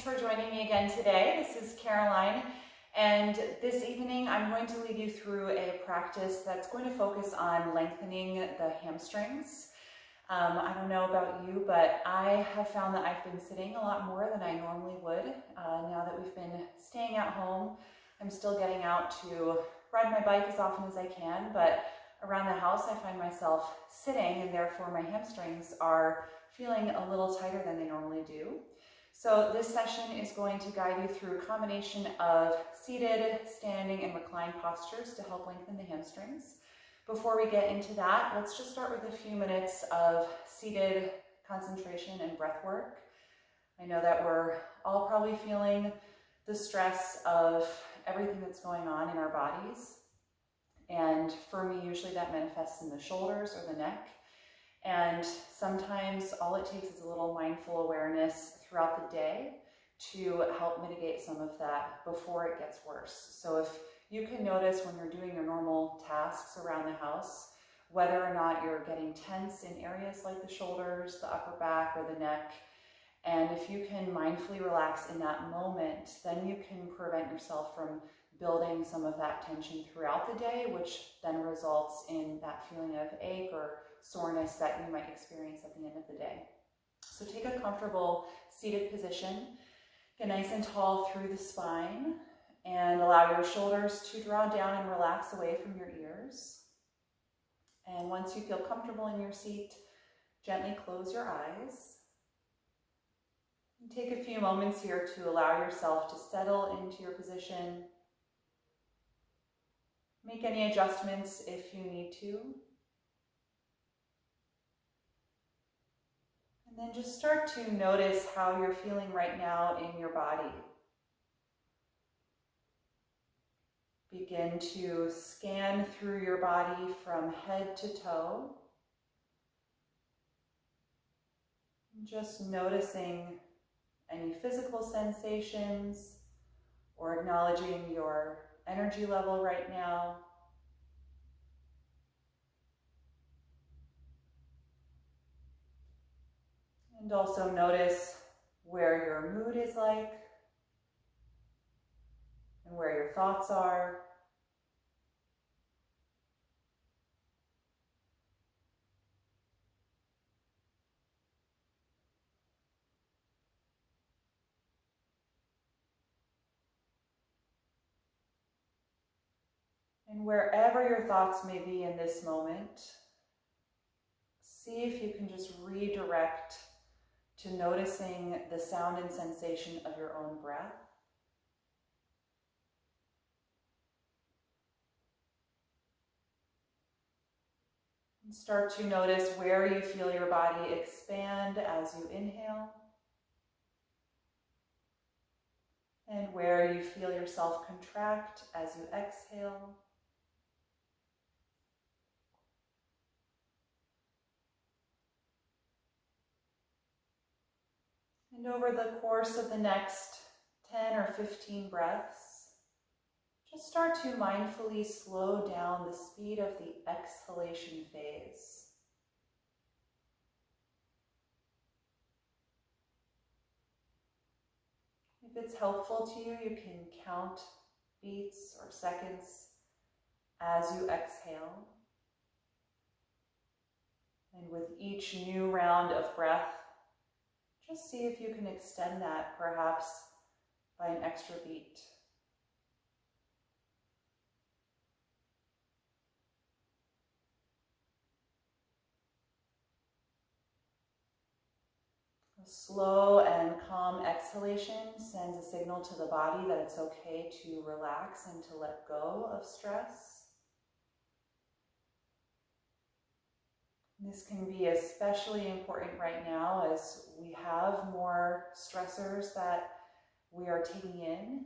Thanks for joining me again today. This is Caroline, and this evening I'm going to lead you through a practice that's going to focus on lengthening the hamstrings. I don't know about you, but I have found that I've been sitting a lot more than I normally would. Now that we've been staying at home, I'm still getting out to ride my bike as often as I can, but around the house I find myself sitting, and therefore my hamstrings are feeling a little tighter than they normally do. So this session is going to guide you through a combination of seated, standing, and reclined postures to help lengthen the hamstrings. Before we get into that, let's just start with a few minutes of seated concentration and breath work. I know that we're all probably feeling the stress of everything that's going on in our bodies. And for me, usually that manifests in the shoulders or the neck. And sometimes all it takes is a little mindful awareness throughout the day to help mitigate some of that before it gets worse. So if you can notice when you're doing your normal tasks around the house, whether or not you're getting tense in areas like the shoulders, the upper back, or the neck, and if you can mindfully relax in that moment, then you can prevent yourself from building some of that tension throughout the day, which then results in that feeling of ache or soreness that you might experience at the end of the day. So take a comfortable seated position, get nice and tall through the spine, and allow your shoulders to draw down and relax away from your ears. And once you feel comfortable in your seat, gently close your eyes. And take a few moments here to allow yourself to settle into your position. Make any adjustments if you need to. And then just start to notice how you're feeling right now in your body. Begin to scan through your body from head to toe. Just noticing any physical sensations or acknowledging your energy level right now. And also notice where your mood is like and where your thoughts are. And wherever your thoughts may be in this moment, see if you can just redirect to noticing the sound and sensation of your own breath. And start to notice where you feel your body expand as you inhale, and where you feel yourself contract as you exhale. And over the course of the next 10 or 15 breaths, just start to mindfully slow down the speed of the exhalation phase. If it's helpful to you, you can count beats or seconds as you exhale. And with each new round of breath, just see if you can extend that perhaps by an extra beat. A slow and calm exhalation sends a signal to the body that it's okay to relax and to let go of stress. This can be especially important right now as we have more stressors that we are taking in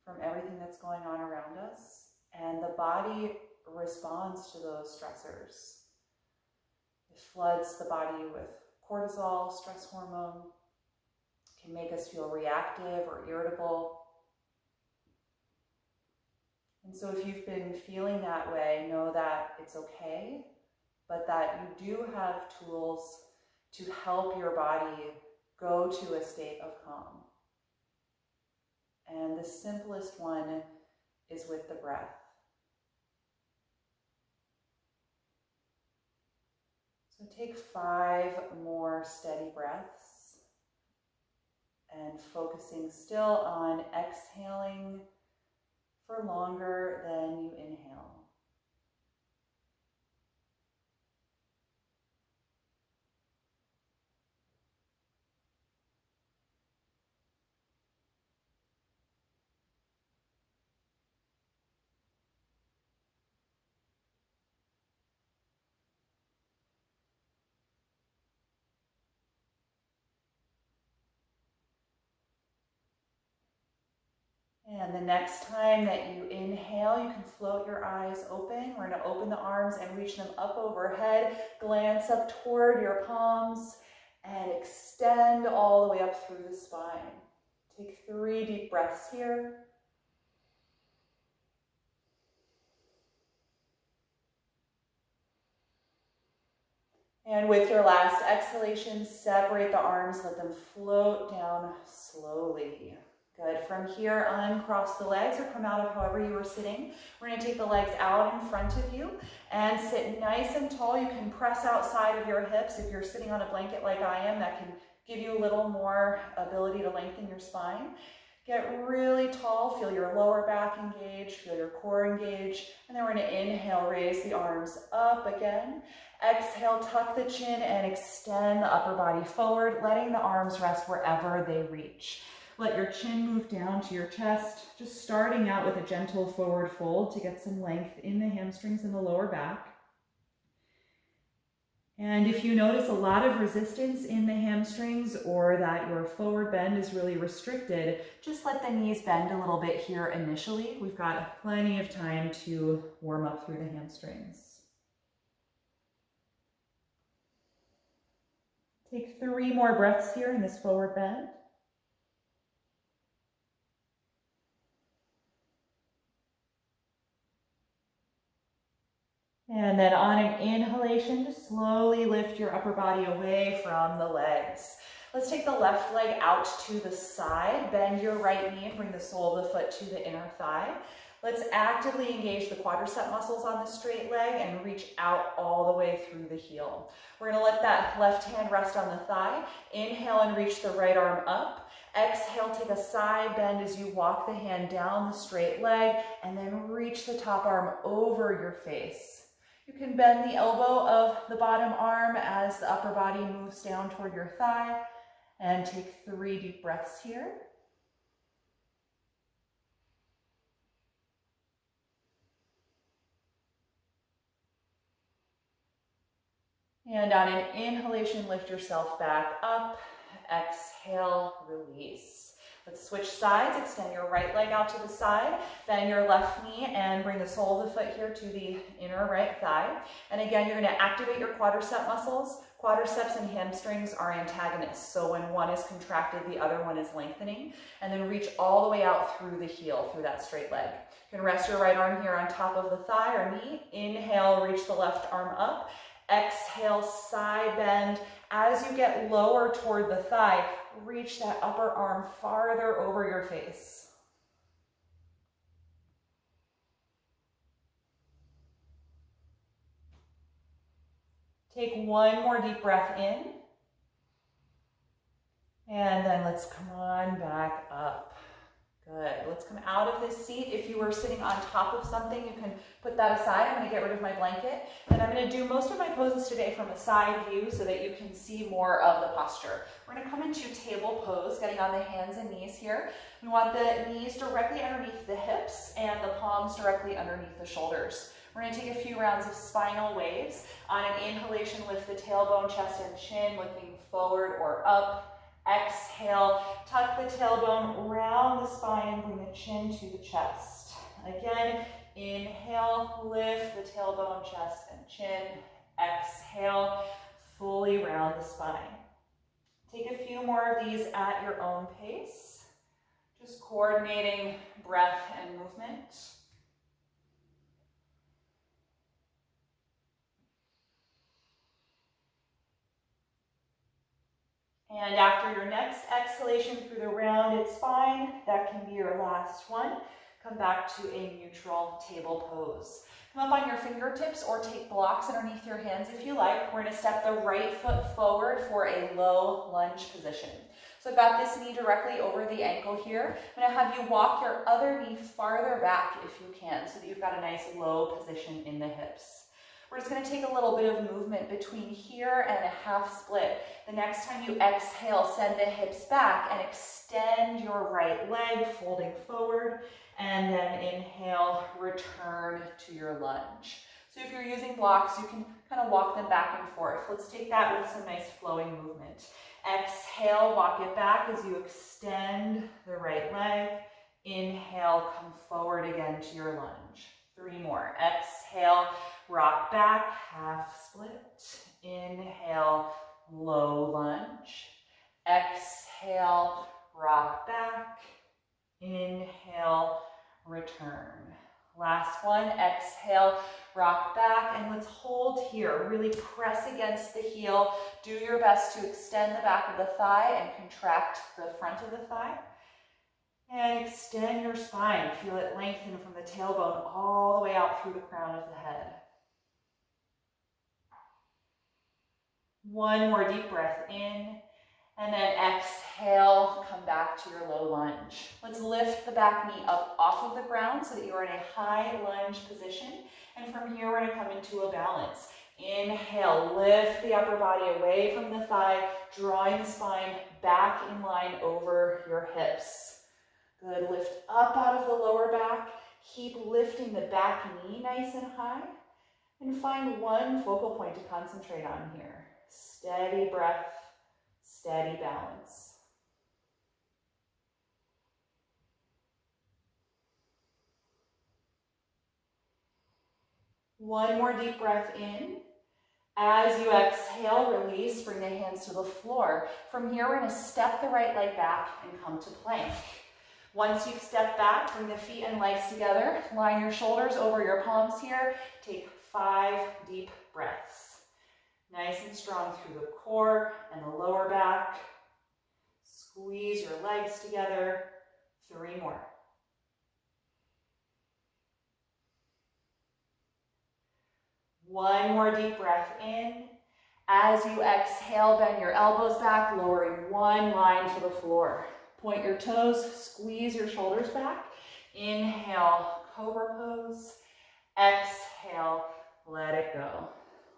from everything that's going on around us, and the body responds to those stressors. It floods the body with cortisol, stress hormone, can make us feel reactive or irritable. And so if you've been feeling that way, know that it's okay, but that you do have tools to help your body go to a state of calm. And the simplest one is with the breath. So take 5 more steady breaths and focusing still on exhaling for longer than you inhale. And the next time that you inhale, you can float your eyes open. We're going to open the arms and reach them up overhead. Glance up toward your palms and extend all the way up through the spine. Take 3 deep breaths here. And with your last exhalation, separate the arms, let them float down slowly. Good. From here, uncross the legs or come out of however you were sitting. We're going to take the legs out in front of you and sit nice and tall. You can press outside of your hips. If you're sitting on a blanket like I am, that can give you a little more ability to lengthen your spine. Get really tall, feel your lower back engage, feel your core engage, and then we're going to inhale, raise the arms up again. Exhale, tuck the chin and extend the upper body forward, letting the arms rest wherever they reach. Let your chin move down to your chest, just starting out with a gentle forward fold to get some length in the hamstrings and the lower back. And if you notice a lot of resistance in the hamstrings or that your forward bend is really restricted, just let the knees bend a little bit here initially. We've got plenty of time to warm up through the hamstrings. Take 3 more breaths here in this forward bend. And then on an inhalation, just slowly lift your upper body away from the legs. Let's take the left leg out to the side, bend your right knee and bring the sole of the foot to the inner thigh. Let's actively engage the quadricep muscles on the straight leg and reach out all the way through the heel. We're going to let that left hand rest on the thigh. Inhale and reach the right arm up. Exhale, take a side bend as you walk the hand down the straight leg and then reach the top arm over your face. You can bend the elbow of the bottom arm as the upper body moves down toward your thigh and take 3 deep breaths here. And on an inhalation, lift yourself back up. Exhale, release. Let's switch sides. Extend your right leg out to the side, bend your left knee and bring the sole of the foot here to the inner right thigh. And again, you're going to activate your quadricep muscles. Quadriceps and hamstrings are antagonists. So when one is contracted, the other one is lengthening. And then reach all the way out through the heel, through that straight leg. You can rest your right arm here on top of the thigh or knee. Inhale, reach the left arm up. Exhale, side bend. As you get lower toward the thigh, reach that upper arm farther over your face. Take 1 more deep breath in. And then let's come on back up. Good. Let's come out of this seat. If you were sitting on top of something, you can put that aside. I'm going to get rid of my blanket. And I'm going to do most of my poses today from a side view so that you can see more of the posture. We're going to come into table pose, getting on the hands and knees here. We want the knees directly underneath the hips and the palms directly underneath the shoulders. We're going to take a few rounds of spinal waves. On an inhalation, lift the tailbone, chest, and chin, looking forward or up. Exhale, tuck the tailbone, round the spine, bring the chin to the chest. Again, inhale, lift the tailbone, chest, and chin. Exhale, fully round the spine. Take a few more of these at your own pace, just coordinating breath and movement. And after your next exhalation through the rounded spine, That can be your last one. Come back to a neutral table pose. Come up on your fingertips or take blocks underneath your hands if you like. We're going to step the right foot forward for a low lunge position. So I've got this knee directly over the ankle here. I'm going to have you walk your other knee farther back if you can, so that you've got a nice low position in the hips. We're just going to take a little bit of movement between here and a half split. The next time you exhale, send the hips back and extend your right leg, folding forward. And then inhale, return to your lunge. So if you're using blocks, you can kind of walk them back and forth. Let's take that with some nice flowing movement. Exhale, walk it back as you extend the right leg. Inhale, come forward again to your lunge. 3 more. Exhale, rock back, half split. Inhale, low lunge. Exhale, rock back. Inhale, return. Last one, exhale, rock back, and let's hold here. Really press against the heel. Do your best to extend the back of the thigh and contract the front of the thigh. And extend your spine. Feel it lengthen from the tailbone all the way out through the crown of the head. One more deep breath in. And then exhale, come back to your low lunge. Let's lift the back knee up off of the ground so that you are in a high lunge position. And from here, we're going to come into a balance. Inhale, lift the upper body away from the thigh, drawing the spine back in line over your hips. Good, lift up out of the lower back. Keep lifting the back knee nice and high. And find one focal point to concentrate on here. Steady breath. Steady balance. One more deep breath in. As you exhale, release, bring the hands to the floor. From here, we're going to step the right leg back and come to plank. Once you've stepped back, bring the feet and legs together. Line your shoulders over your palms here. Take 5 deep breaths. Nice and strong through the core and the lower back. Squeeze your legs together. 3 more. One more deep breath in. As you exhale, bend your elbows back, lowering one line to the floor. Point your toes, squeeze your shoulders back. Inhale, cobra pose. Exhale, let it go.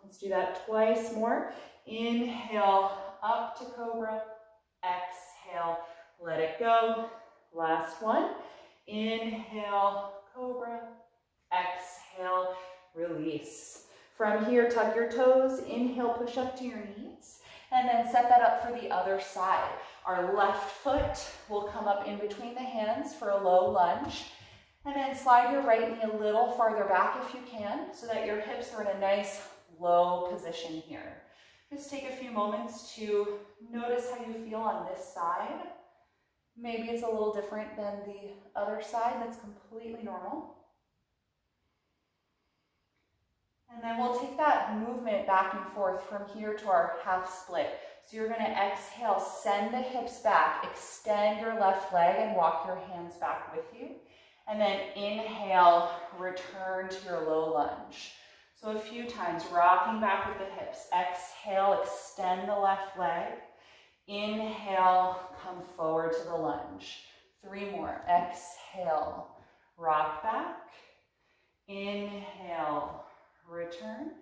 Let's do that twice more. Inhale, up to cobra. Exhale, let it go. Last one. Inhale, cobra. Exhale, release. From here, tuck your toes. Inhale, push up to your knees. And then set that up for the other side. Our left foot will come up in between the hands for a low lunge. And then slide your right knee a little farther back if you can, so that your hips are in a nice low position here. Just take a few moments to notice how you feel on this side. Maybe it's a little different than the other side. That's completely normal. And then we'll take that movement back and forth from here to our half split. So you're going to exhale, send the hips back, extend your left leg and walk your hands back with you. And then inhale, return to your low lunge. So a few times, rocking back with the hips. Exhale, extend the left leg. Inhale, come forward to the lunge. 3 more. Exhale, rock back. Inhale, return.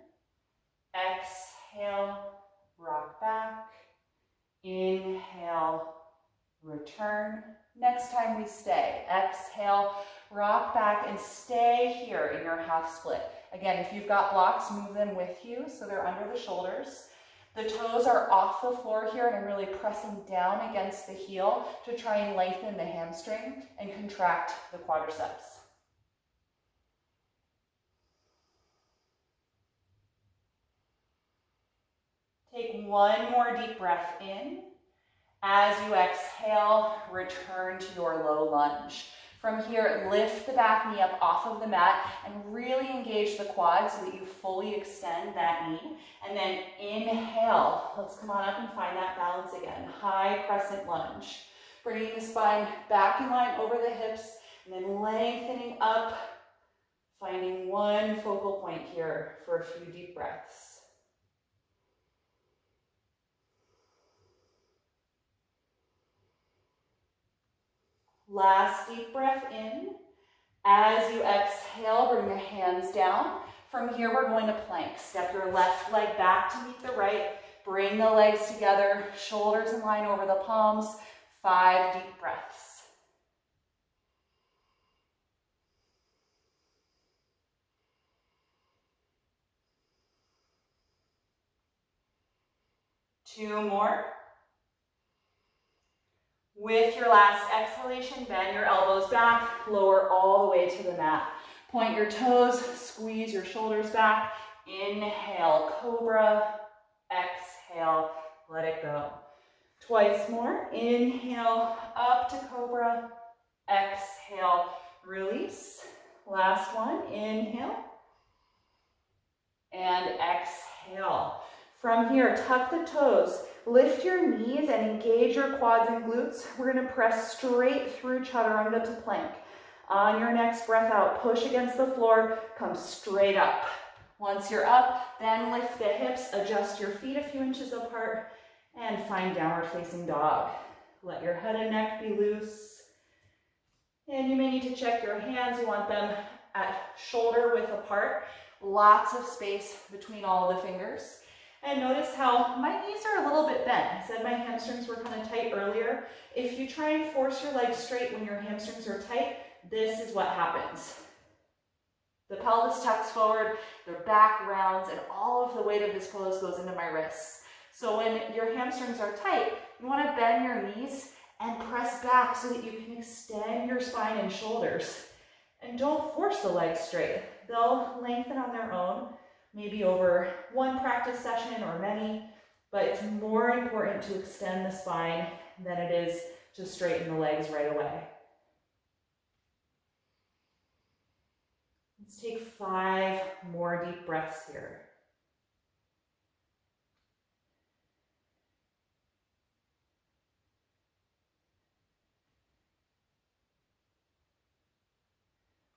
Exhale, rock back. Inhale, return. Next time we stay. Exhale, rock back and stay here in your half split. Again, if you've got blocks, move them with you so they're under the shoulders. The toes are off the floor here and I'm really pressing down against the heel to try and lengthen the hamstring and contract the quadriceps. Take one more deep breath in. As you exhale, return to your low lunge. From here, lift the back knee up off of the mat and really engage the quad so that you fully extend that knee. And then inhale. Let's come on up and find that balance again. High crescent lunge. Bringing the spine back in line over the hips, and then lengthening up, finding one focal point here for a few deep breaths. Last deep breath in. As you exhale, bring the hands down. From here, we're going to plank. Step your left leg back to meet the right. Bring the legs together, shoulders in line over the palms. 5 deep breaths. Two more. With your last exhalation, bend your elbows back, lower all the way to the mat. Point your toes, squeeze your shoulders back. Inhale, cobra. Exhale, let it go. Twice more. Inhale, up to cobra. Exhale, release. Last one. Inhale. And exhale. From here, tuck the toes. Lift your knees and engage your quads and glutes. We're going to press straight through chaturanga to plank. On your next breath out, push against the floor, come straight up. Once you're up, then lift the hips, adjust your feet a few inches apart, and find downward facing dog. Let your head and neck be loose. And you may need to check your hands. You want them at shoulder width apart. Lots of space between all the fingers. And notice how my knees are a little bit bent. I said my hamstrings were kind of tight earlier. If you try and force your legs straight when your hamstrings are tight, this is what happens. The pelvis tucks forward, the back rounds, and all of the weight of this pose goes into my wrists. So when your hamstrings are tight, you want to bend your knees and press back so that you can extend your spine and shoulders. And don't force the legs straight. They'll lengthen on their own, maybe over one practice session or many, but it's more important to extend the spine than it is to straighten the legs right away. Let's take 5 more deep breaths here.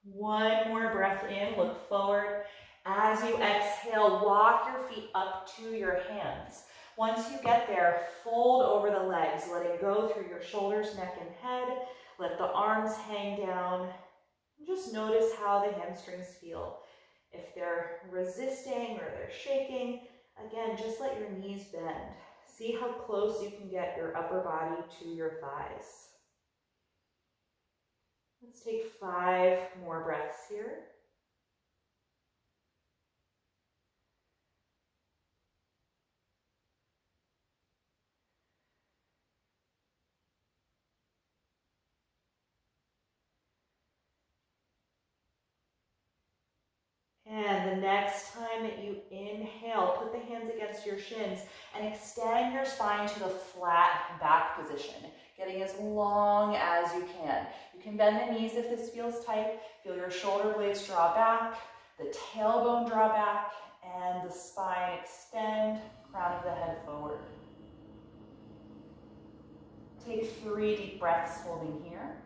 One more breath in, look forward. As you exhale, walk your feet up to your hands. Once you get there, fold over the legs, letting go through your shoulders, neck, and head. Let the arms hang down. Just notice how the hamstrings feel. If they're resisting or they're shaking, again, just let your knees bend. See how close you can get your upper body to your thighs. Let's take 5 more breaths here. And the next time that you inhale, put the hands against your shins and extend your spine to the flat back position, getting as long as you can. You can bend the knees if this feels tight. Feel your shoulder blades draw back, the tailbone draw back, and the spine extend, crown of the head forward. Take 3 deep breaths holding here.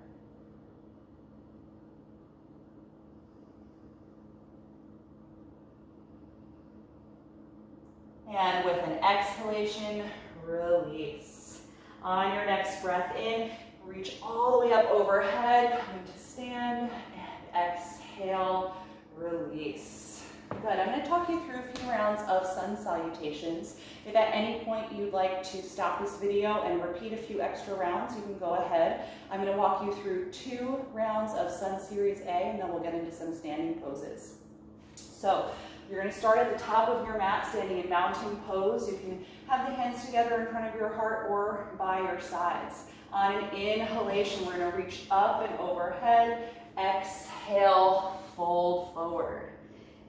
And with an exhalation, release. On your next breath in, reach all the way up overhead, coming to stand, and exhale, release. Good, I'm going to talk you through a few rounds of sun salutations. If at any point you'd like to stop this video and repeat a few extra rounds, you can go ahead. I'm going to walk you through 2 rounds of Sun Series A, and then we'll get into some standing poses. So, you're going to start at the top of your mat, standing in mountain pose. You can have the hands together in front of your heart or by your sides. On an inhalation, we're going to reach up and overhead. Exhale, fold forward.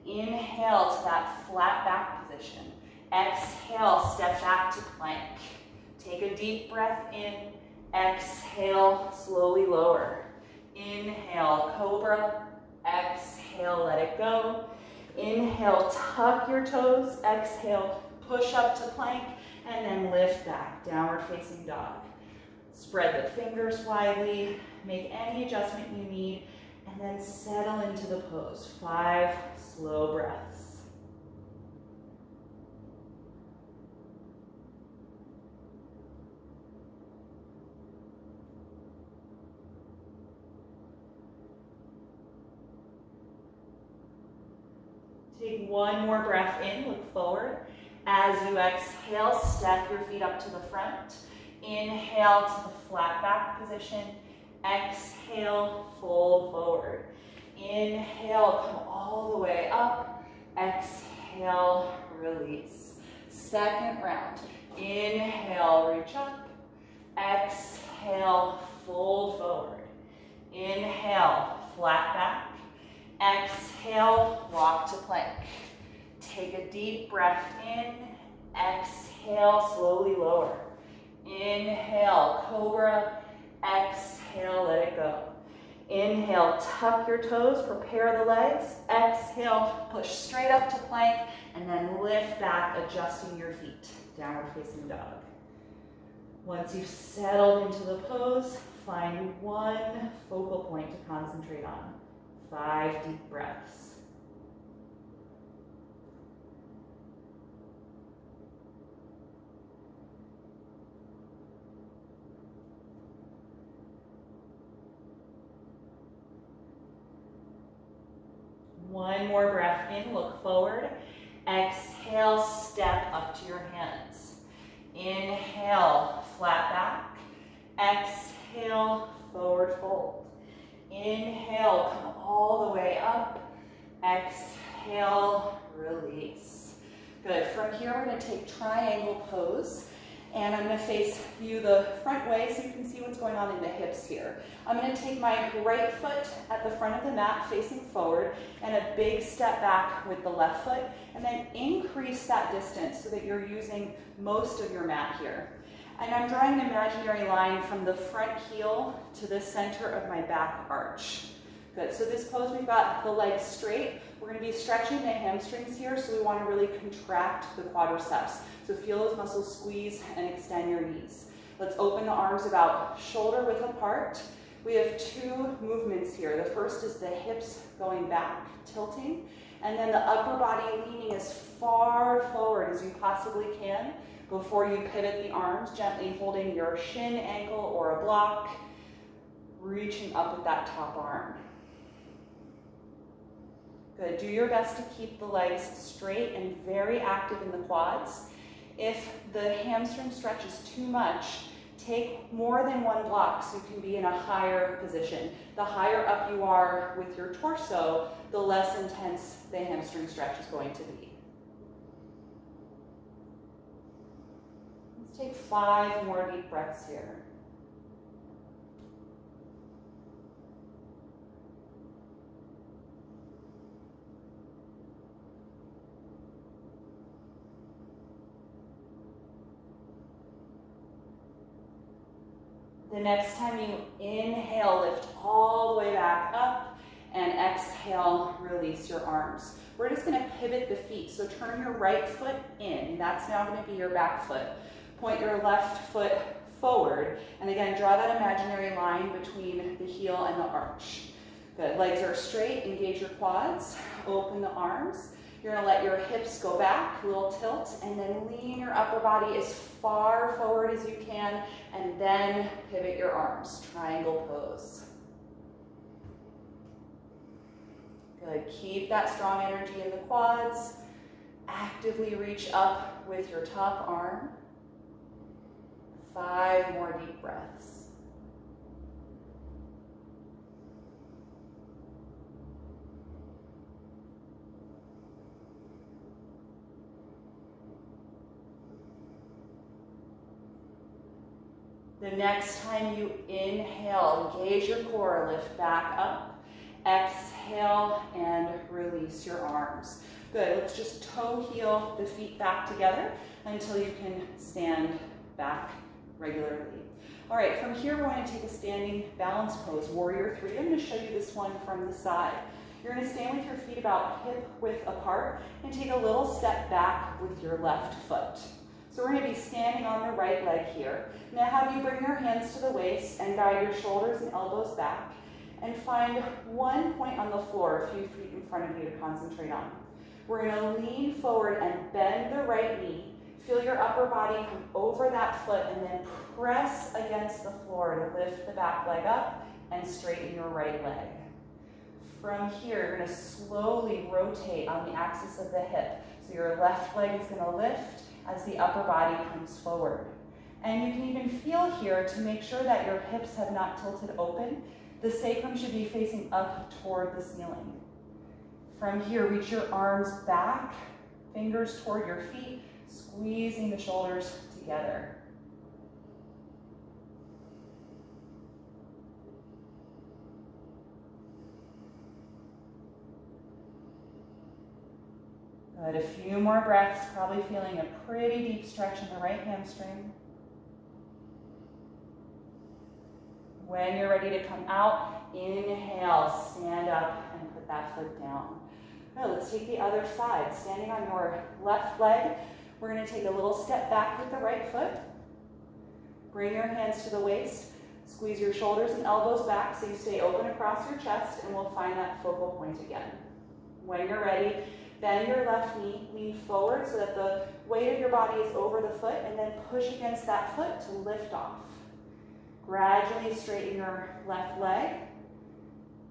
Inhale to that flat back position. Exhale, step back to plank. Take a deep breath in. Exhale, slowly lower. Inhale, cobra. Exhale, let it go. Inhale, tuck your toes. Exhale, push up to plank, and then lift back, downward facing dog. Spread the fingers widely, make any adjustment you need, and then settle into the pose. 5 slow breaths. Take one more breath in, look forward. As you exhale, step your feet up to the front. Inhale to the flat back position. Exhale, fold forward. Inhale, come all the way up. Exhale, release. Second round. Inhale, reach up. Exhale, fold forward. Inhale, flat back. Exhale, walk to plank. Take a deep breath in. Exhale, slowly lower. Inhale, cobra. Exhale, let it go. Inhale, tuck your toes, prepare the legs. Exhale, push straight up to plank, and then lift back, adjusting your feet. Downward facing dog. Once you've settled into the pose, find one focal point to concentrate on. 5 deep breaths. One more breath in, look forward. Exhale, step up to your hands. Inhale, flat back. Exhale, forward fold. Inhale, come all the way up. Exhale, release. Good. From here, we're going to take triangle pose. And I'm going to face you the front way so you can see what's going on in the hips here. I'm going to take my right foot at the front of the mat facing forward and a big step back with the left foot, and then increase that distance so that you're using most of your mat here. And I'm drawing an imaginary line from the front heel to the center of my back arch. Good, so this pose, we've got the legs straight. We're going to be stretching the hamstrings here, so we want to really contract the quadriceps. So feel those muscles squeeze and extend your knees. Let's open the arms about shoulder width apart. We have 2 movements here. The first is the hips going back, tilting, and then the upper body leaning as far forward as you possibly can before you pivot the arms, gently holding your shin, ankle, or a block, reaching up with that top arm. Good. Do your best to keep the legs straight and very active in the quads. If the hamstring stretch is too much, take more than one block so you can be in a higher position. The higher up you are with your torso, the less intense the hamstring stretch is going to be. Let's take 5 more deep breaths here. The next time you inhale, lift all the way back up, and exhale, release your arms. We're just going to pivot the feet, so turn your right foot in. That's now going to be your back foot. Point your left foot forward, and again, draw that imaginary line between the heel and the arch. Good, legs are straight, engage your quads, open the arms. You're going to let your hips go back, a little tilt, and then lean your upper body as far forward as you can, and then pivot your arms, triangle pose. Good, keep that strong energy in the quads. Actively reach up with your top arm. 5 more deep breaths. The next time you inhale, engage your core, lift back up. Exhale and release your arms. Good, let's just toe heel the feet back together until you can stand back regularly. All right, from here we're going to take a standing balance pose, warrior 3. I'm going to show you this one from the side. You're going to stand with your feet about hip width apart and take a little step back with your left foot. So we're going to be standing on the right leg here. Now have you bring your hands to the waist and guide your shoulders and elbows back, and find one point on the floor a few feet in front of you to concentrate on. We're going to lean forward and bend the right knee. Feel your upper body come over that foot and then press against the floor to lift the back leg up and straighten your right leg. From here, you're going to slowly rotate on the axis of the hip. So your left leg is going to lift as the upper body comes forward. And you can even feel here to make sure that your hips have not tilted open. The sacrum should be facing up toward the ceiling. From here, reach your arms back, fingers toward your feet, squeezing the shoulders together. Good, a few more breaths, probably feeling a pretty deep stretch in the right hamstring. When you're ready to come out, inhale, stand up and put that foot down. Good, let's take the other side. Standing on your left leg, we're going to take a little step back with the right foot. Bring your hands to the waist. Squeeze your shoulders and elbows back so you stay open across your chest, and we'll find that focal point again. When you're ready, bend your left knee, lean forward so that the weight of your body is over the foot, and then push against that foot to lift off. Gradually straighten your left leg.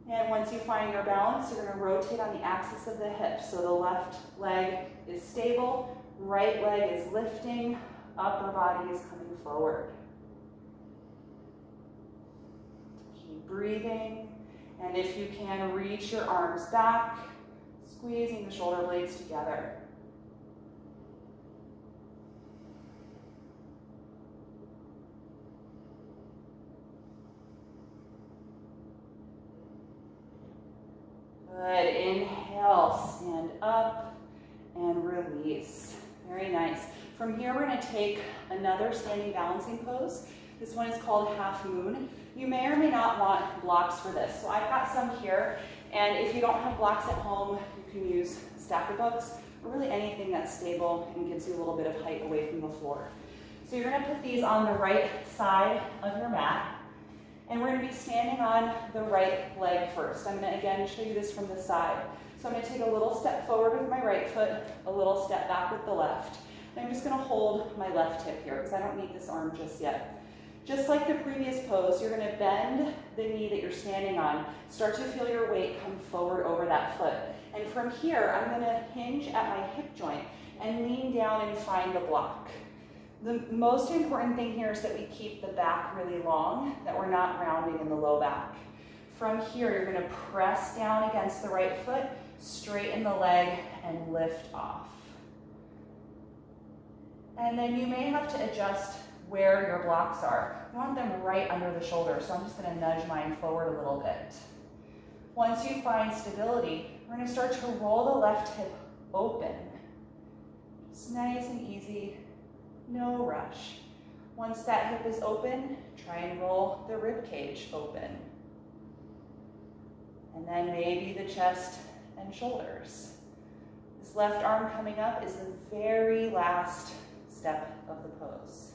And once you find your balance, you're going to rotate on the axis of the hip. So the left leg is stable, right leg is lifting, upper body is coming forward. Keep breathing. And if you can, reach your arms back, squeezing the shoulder blades together. Good, inhale, stand up and release. Very nice. From here, we're going to take another standing balancing pose. This one is called half moon. You may or may not want blocks for this. So I've got some here, and if you don't have blocks at home, you can use a stack of books or really anything that's stable and gives you a little bit of height away from the floor. So you're going to put these on the right side of your mat. And we're going to be standing on the right leg first. I'm going to again show you this from the side. So I'm going to take a little step forward with my right foot, a little step back with the left. And I'm just going to hold my left hip here because I don't need this arm just yet. Just like the previous pose, you're going to bend the knee that you're standing on. Start to feel your weight come forward over that foot. And from here, I'm going to hinge at my hip joint and lean down and find the block. The most important thing here is that we keep the back really long, that we're not rounding in the low back. From here, you're going to press down against the right foot, straighten the leg, and lift off. And then you may have to adjust where your blocks are. You want them right under the shoulder, so I'm just going to nudge mine forward a little bit. Once you find stability, we're going to start to roll the left hip open. Just nice and easy. No rush. Once that hip is open, try and roll the rib cage open. And then maybe the chest and shoulders. This left arm coming up is the very last step of the pose.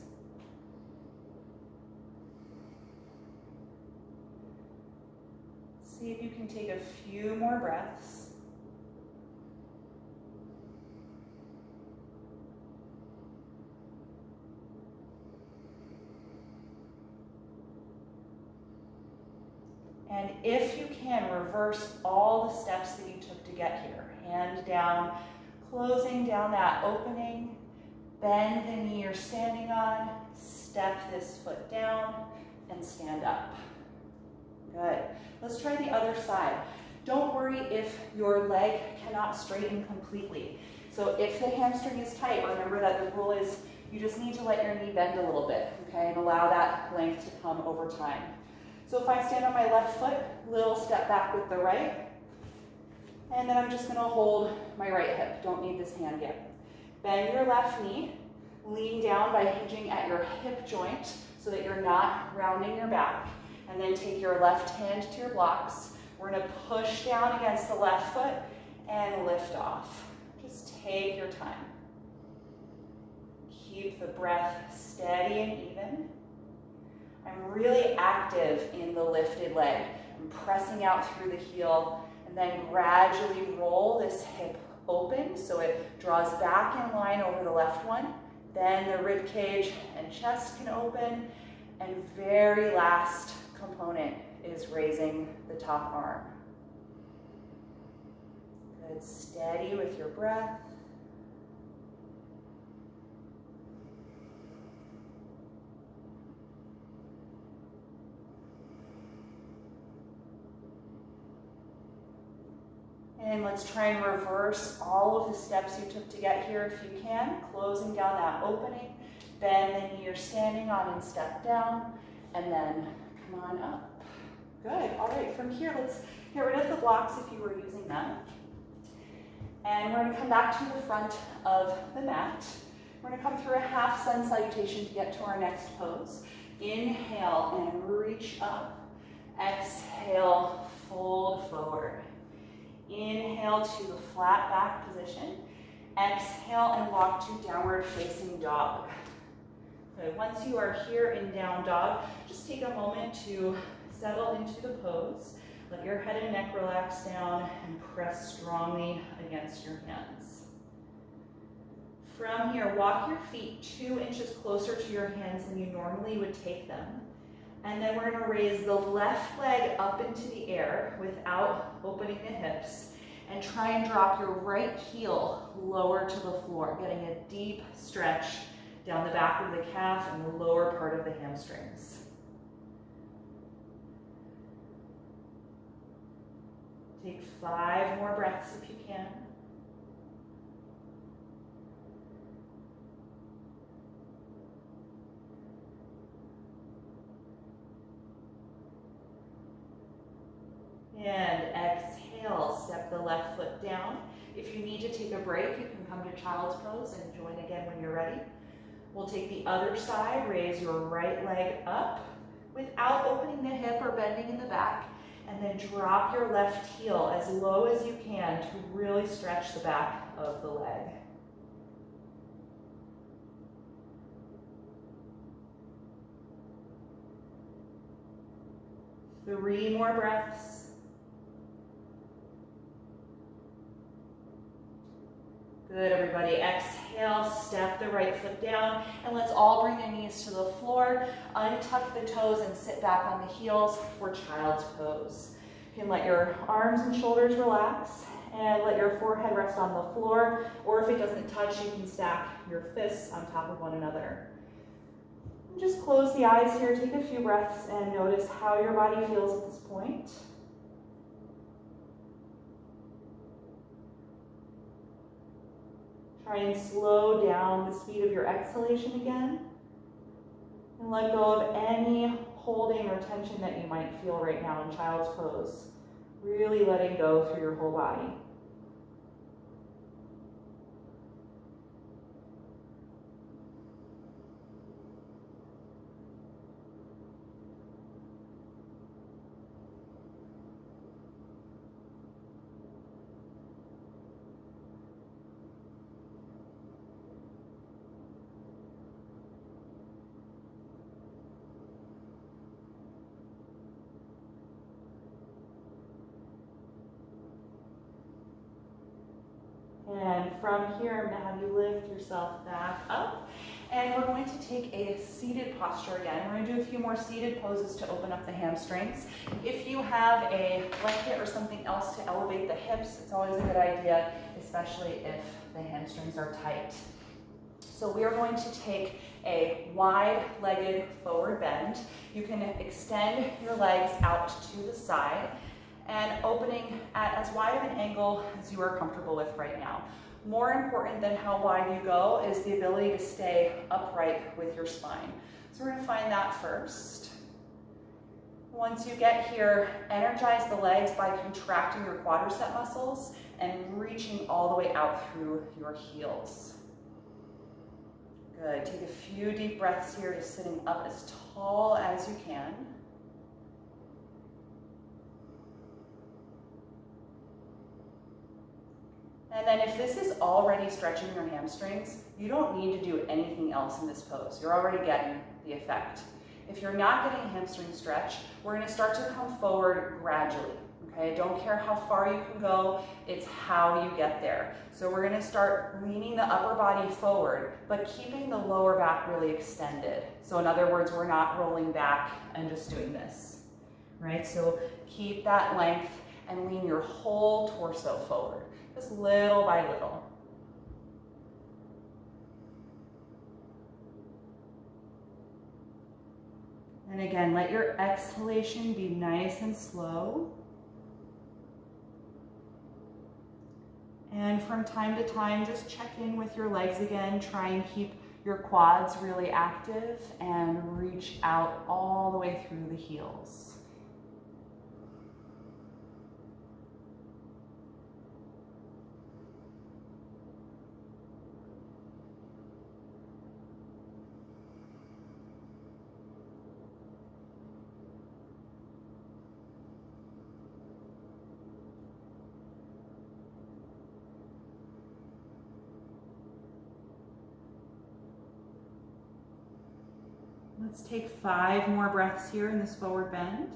See if you can take a few more breaths. And if you can, reverse all the steps that you took to get here. Hand down, closing down that opening, bend the knee you're standing on, step this foot down, and stand up. Good. Let's try the other side. Don't worry if your leg cannot straighten completely. So if the hamstring is tight, remember that the rule is you just need to let your knee bend a little bit, okay, and allow that length to come over time. So if I stand on my left foot, little step back with the right, and then I'm just going to hold my right hip. Don't need this hand yet. Bend your left knee, lean down by hinging at your hip joint so that you're not rounding your back, and then take your left hand to your blocks. We're going to push down against the left foot and lift off. Just take your time. Keep the breath steady and even. I'm really active in the lifted leg. I'm pressing out through the heel and then gradually roll this hip open so it draws back in line over the left one. Then the rib cage and chest can open. And very last component is raising the top arm. Good, steady with your breath. And let's try and reverse all of the steps you took to get here if you can, closing down that opening. Bend the knee you're standing on and step down, and then come on up. Good, all right, from here, let's get rid of the blocks if you were using them. And we're gonna come back to the front of the mat. We're gonna come through a half sun salutation to get to our next pose. Inhale and reach up. Exhale, fold forward. Inhale to the flat back position. Exhale and walk to downward facing dog. Good. Once you are here in down dog, just take a moment to settle into the pose. Let your head and neck relax down and press strongly against your hands. From here, walk your feet 2 inches closer to your hands than you normally would take them. And then we're gonna raise the left leg up into the air without opening the hips. And try and drop your right heel lower to the floor, getting a deep stretch down the back of the calf and the lower part of the hamstrings. Take 5 more breaths if you can. And exhale, step the left foot down. If you need to take a break, you can come to child's pose and join again when you're ready. We'll take the other side, raise your right leg up without opening the hip or bending in the back, and then drop your left heel as low as you can to really stretch the back of the leg. Three more breaths. Good, everybody. Exhale, step the right foot down, and let's all bring the knees to the floor. Untuck the toes and sit back on the heels for child's pose. You can let your arms and shoulders relax and let your forehead rest on the floor, or if it doesn't touch, you can stack your fists on top of one another. And just close the eyes here, take a few breaths, and notice how your body feels at this point. Try and slow down the speed of your exhalation again. And let go of any holding or tension that you might feel right now in child's pose. Really letting go through your whole body. And from here, I'm going to have you lift yourself back up. And we're going to take a seated posture again. We're going to do a few more seated poses to open up the hamstrings. If you have a blanket or something else to elevate the hips, it's always a good idea, especially if the hamstrings are tight. So we are going to take a wide-legged forward bend. You can extend your legs out to the side and opening at as wide of an angle as you are comfortable with right now. More important than how wide you go is the ability to stay upright with your spine. So we're gonna find that first. Once you get here, energize the legs by contracting your quadricep muscles and reaching all the way out through your heels. Good, take a few deep breaths here, just sitting up as tall as you can. And then if this is already stretching your hamstrings, you don't need to do anything else in this pose. You're already getting the effect. If you're not getting a hamstring stretch, we're going to start to come forward gradually. Okay, don't care how far you can go, it's how you get there. So we're going to start leaning the upper body forward, but keeping the lower back really extended. So in other words, we're not rolling back and just doing this, right? So keep that length and lean your whole torso forward, just little by little. And again, let your exhalation be nice and slow. And from time to time, just check in with your legs again. Try and keep your quads really active and reach out all the way through the heels. Let's take 5 more breaths here in this forward bend.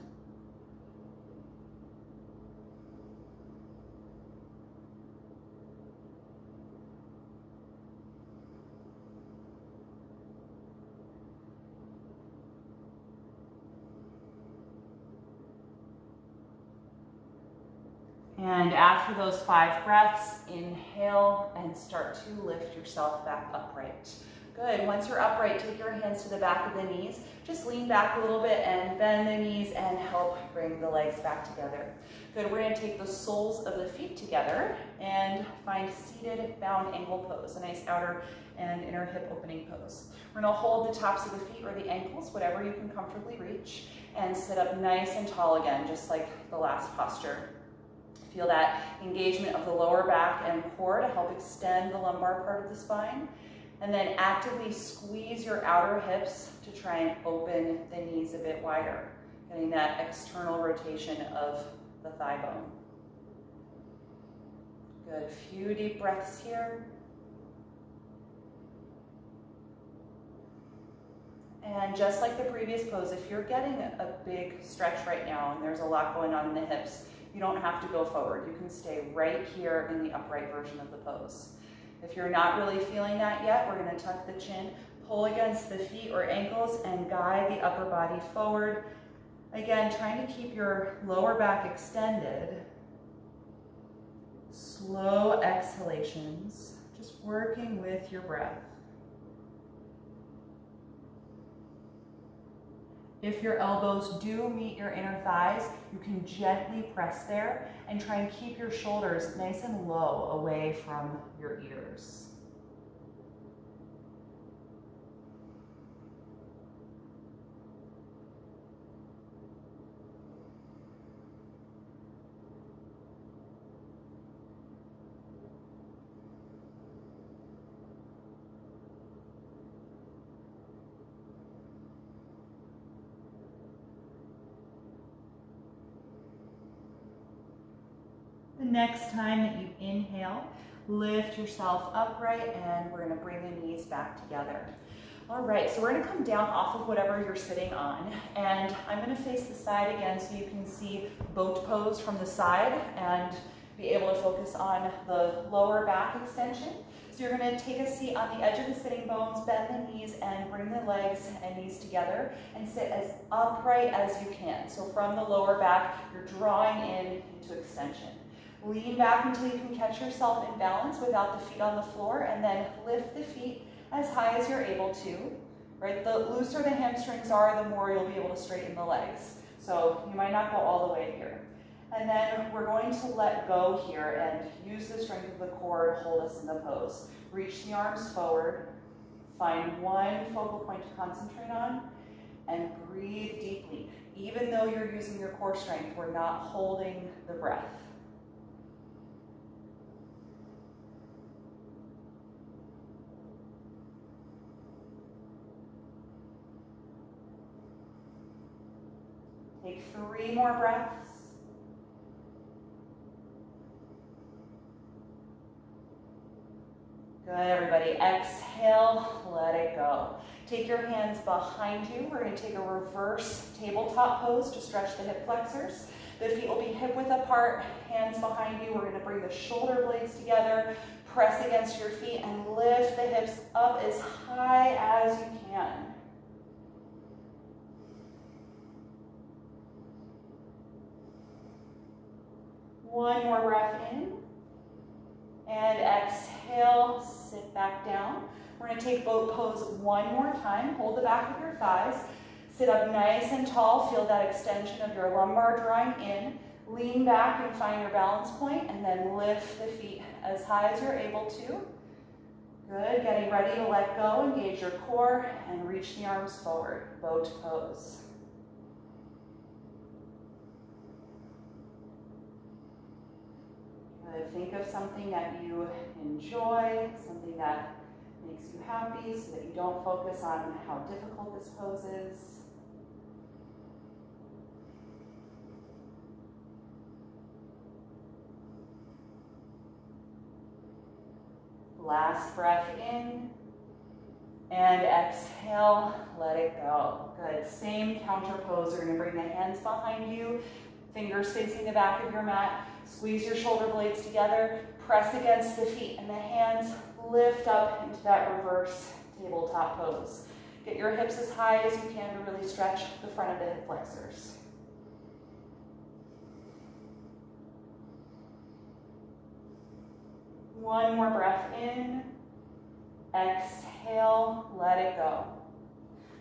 And after those 5 breaths, inhale and start to lift yourself back upright. Good. Once you're upright, take your hands to the back of the knees. Just lean back a little bit and bend the knees and help bring the legs back together. Good. We're going to take the soles of the feet together and find seated bound ankle pose, a nice outer and inner hip opening pose. We're going to hold the tops of the feet or the ankles, whatever you can comfortably reach, and sit up nice and tall again, just like the last posture. Feel that engagement of the lower back and core to help extend the lumbar part of the spine. And then actively squeeze your outer hips to try and open the knees a bit wider, getting that external rotation of the thigh bone. Good, a few deep breaths here. And just like the previous pose, if you're getting a big stretch right now and there's a lot going on in the hips, you don't have to go forward. You can stay right here in the upright version of the pose. If you're not really feeling that yet, we're going to tuck the chin, pull against the feet or ankles, and guide the upper body forward. Again, trying to keep your lower back extended. Slow exhalations, just working with your breath. If your elbows do meet your inner thighs, you can gently press there and try and keep your shoulders nice and low away from your ears. The next time that you inhale, lift yourself upright and we're going to bring the knees back together. All right, so we're going to come down off of whatever you're sitting on, and I'm going to face the side again so you can see boat pose from the side and be able to focus on the lower back extension. So you're going to take a seat on the edge of the sitting bones, bend the knees, and bring the legs and knees together and sit as upright as you can. So from the lower back, you're drawing in into extension. Lean back until you can catch yourself in balance without the feet on the floor, and then lift the feet as high as you're able to. Right? The looser the hamstrings are, the more you'll be able to straighten the legs. So you might not go all the way here. And then we're going to let go here and use the strength of the core to hold us in the pose. Reach the arms forward, find one focal point to concentrate on, and breathe deeply. Even though you're using your core strength, we're not holding the breath. Take 3 more breaths. Good, everybody. Exhale, let it go. Take your hands behind you. We're going to take a reverse tabletop pose to stretch the hip flexors. The feet will be hip width apart, hands behind you. We're going to bring the shoulder blades together, press against your feet, and lift the hips up as high as you can. One more breath in. And exhale, sit back down. We're going to take boat pose one more time. Hold the back of your thighs. Sit up nice and tall. Feel that extension of your lumbar drawing in. Lean back and find your balance point, and then lift the feet as high as you're able to. Good. Getting ready to let go. Engage your core and reach the arms forward. Boat pose. Think of something that you enjoy, something that makes you happy so that you don't focus on how difficult this pose is. Last breath in and exhale, let it go. Good. Same counter pose. You're going to bring the hands behind you, fingers facing the back of your mat. Squeeze your shoulder blades together, press against the feet, and the hands lift up into that reverse tabletop pose. Get your hips as high as you can to really stretch the front of the hip flexors. One more breath in, exhale, let it go.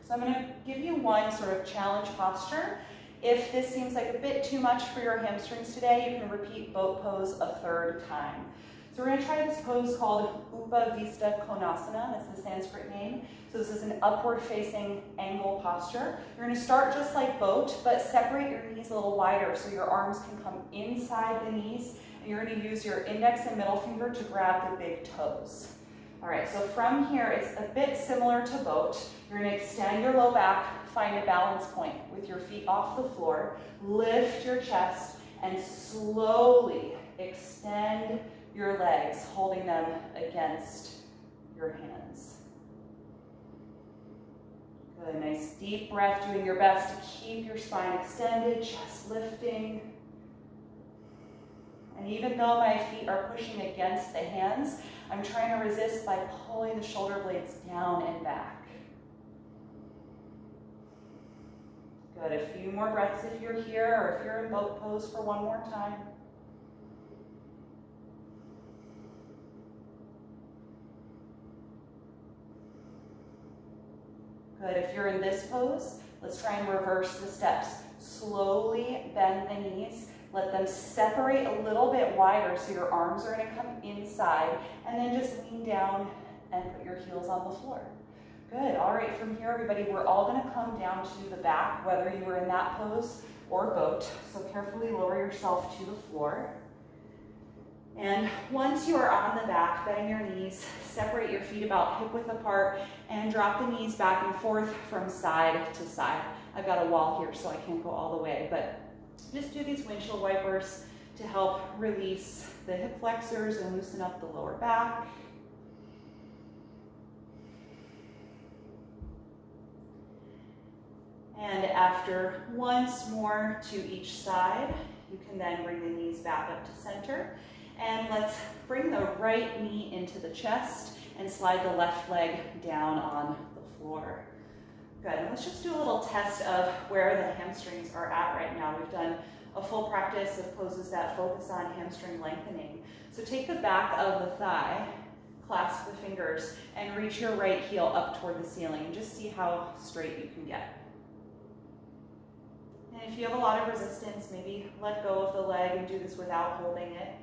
So I'm going to give you one sort of challenge posture. If this seems like a bit too much for your hamstrings today, you can repeat boat pose a third time. So we're going to try this pose called Upavista Konasana. That's the Sanskrit name. So this is an upward facing angle posture. You're going to start just like boat, but separate your knees a little wider so your arms can come inside the knees. And you're going to use your index and middle finger to grab the big toes. All right, so from here, it's a bit similar to boat. You're going to extend your low back, find a balance point with your feet off the floor, lift your chest, and slowly extend your legs, holding them against your hands. Good, nice deep breath, doing your best to keep your spine extended, chest lifting. And even though my feet are pushing against the hands, I'm trying to resist by pulling the shoulder blades down and back. Good, a few more breaths if you're here, or if you're in boat pose for one more time. Good, if you're in this pose, let's try and reverse the steps. Slowly bend the knees. Let them separate a little bit wider so your arms are going to come inside, and then just lean down and put your heels on the floor. Good. All right, from here, everybody, we're all going to come down to the back, whether you were in that pose or boat. So carefully lower yourself to the floor. And once you are on the back, bend your knees, separate your feet about hip width apart, and drop the knees back and forth from side to side. I've got a wall here, so I can't go all the way, but just do these windshield wipers to help release the hip flexors and loosen up the lower back. And after once more to each side, you can then bring the knees back up to center. And let's bring the right knee into the chest and slide the left leg down on the floor. Good, and let's just do a little test of where the hamstrings are at right now. We've done a full practice of poses that focus on hamstring lengthening. So take the back of the thigh, clasp the fingers, and reach your right heel up toward the ceiling, and just see how straight you can get. And if you have a lot of resistance, maybe let go of the leg and do this without holding it.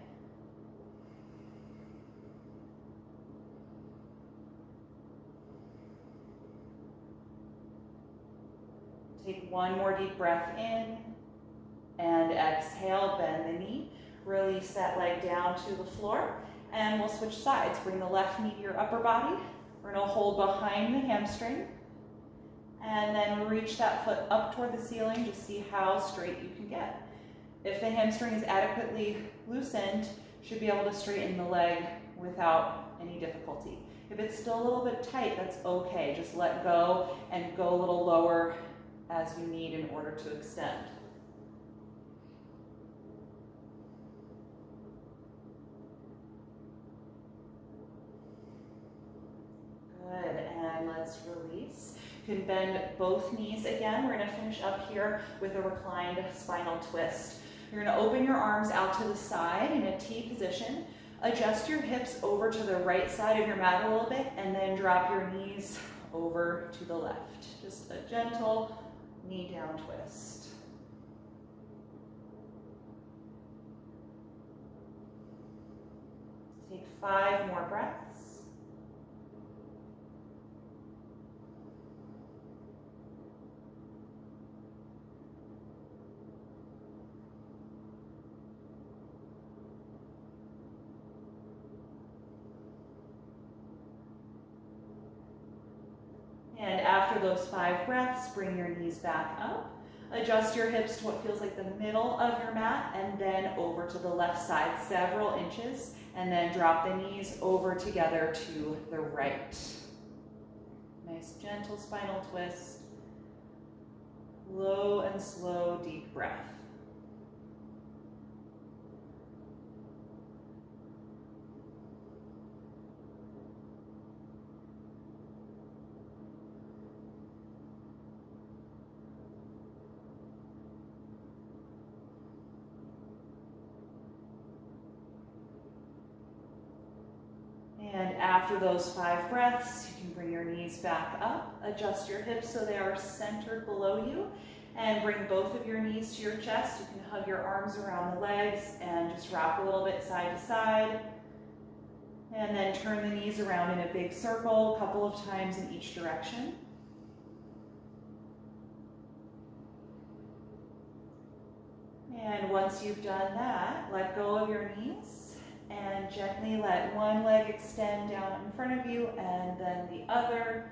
Take one more deep breath in, and exhale, bend the knee. Release that leg down to the floor, and we'll switch sides. Bring the left knee to your upper body. We're going to hold behind the hamstring, and then reach that foot up toward the ceiling to see how straight you can get. If the hamstring is adequately loosened, should be able to straighten the leg without any difficulty. If it's still a little bit tight, that's okay. Just let go and go a little lower as you need in order to extend. Good, and let's release. You can bend both knees again. We're gonna finish up here with a reclined spinal twist. You're gonna open your arms out to the side in a T position. Adjust your hips over to the right side of your mat a little bit, and then drop your knees over to the left. Just a gentle knee down twist. Take 5 more breaths. And after those 5 breaths, bring your knees back up. Adjust your hips to what feels like the middle of your mat, and then over to the left side several inches, and then drop the knees over together to the right. Nice gentle spinal twist. Low and slow, deep breath. And after those 5 breaths, you can bring your knees back up, adjust your hips so they are centered below you, and bring both of your knees to your chest. You can hug your arms around the legs and just rock a little bit side to side. And then turn the knees around in a big circle a couple of times in each direction. And once you've done that, let go of your knees. And gently let one leg extend down in front of you and then the other.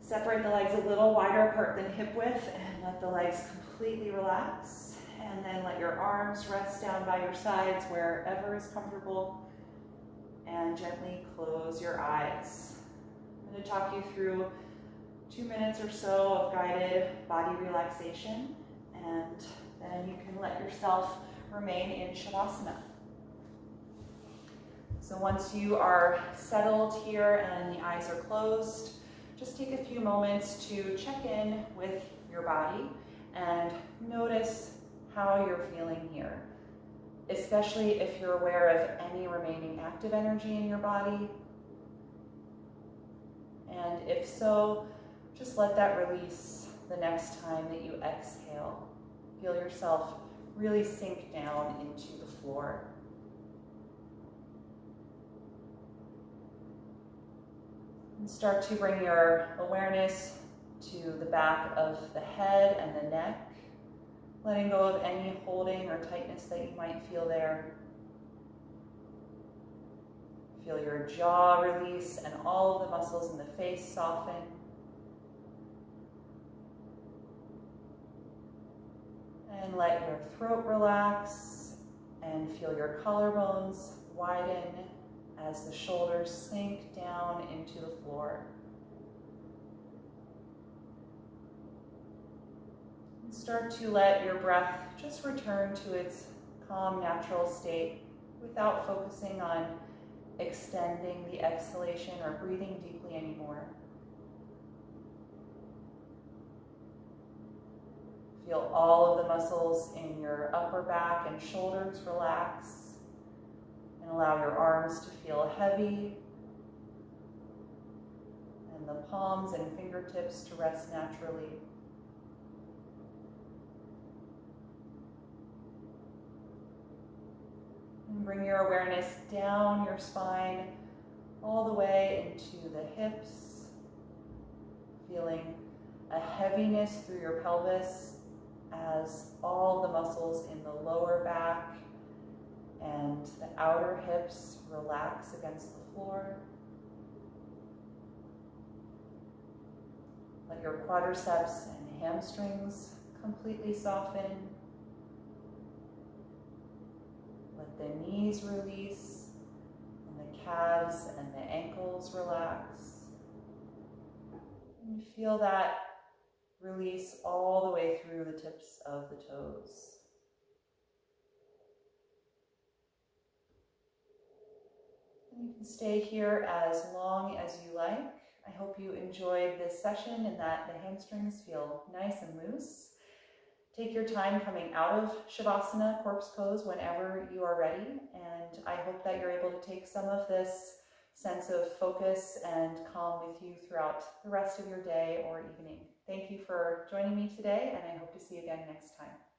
Separate the legs a little wider apart than hip width and let the legs completely relax. And then let your arms rest down by your sides wherever is comfortable. And gently close your eyes. I'm going to talk you through 2 minutes or so of guided body relaxation. And then you can let yourself remain in Shavasana. So once you are settled here and the eyes are closed, just take a few moments to check in with your body and notice how you're feeling here, especially if you're aware of any remaining active energy in your body. And if so, just let that release the next time that you exhale. Feel yourself really sink down into the floor. And start to bring your awareness to the back of the head and the neck, letting go of any holding or tightness that you might feel there. Feel your jaw release and all of the muscles in the face soften. And let your throat relax and feel your collarbones widen as the shoulders sink down into the floor. And start to let your breath just return to its calm, natural state without focusing on extending the exhalation or breathing deeply anymore. Feel all of the muscles in your upper back and shoulders relax. And allow your arms to feel heavy and the palms and fingertips to rest naturally. And bring your awareness down your spine all the way into the hips, feeling a heaviness through your pelvis as all the muscles in the lower back and the outer hips relax against the floor. Let your quadriceps and hamstrings completely soften. Let the knees release, and the calves and the ankles relax. And feel that release all the way through the tips of the toes. And you can stay here as long as you like. I hope you enjoyed this session and that the hamstrings feel nice and loose. Take your time coming out of Shavasana, corpse pose, whenever you are ready. And I hope that you're able to take some of this sense of focus and calm with you throughout the rest of your day or evening. Thank you for joining me today, and I hope to see you again next time.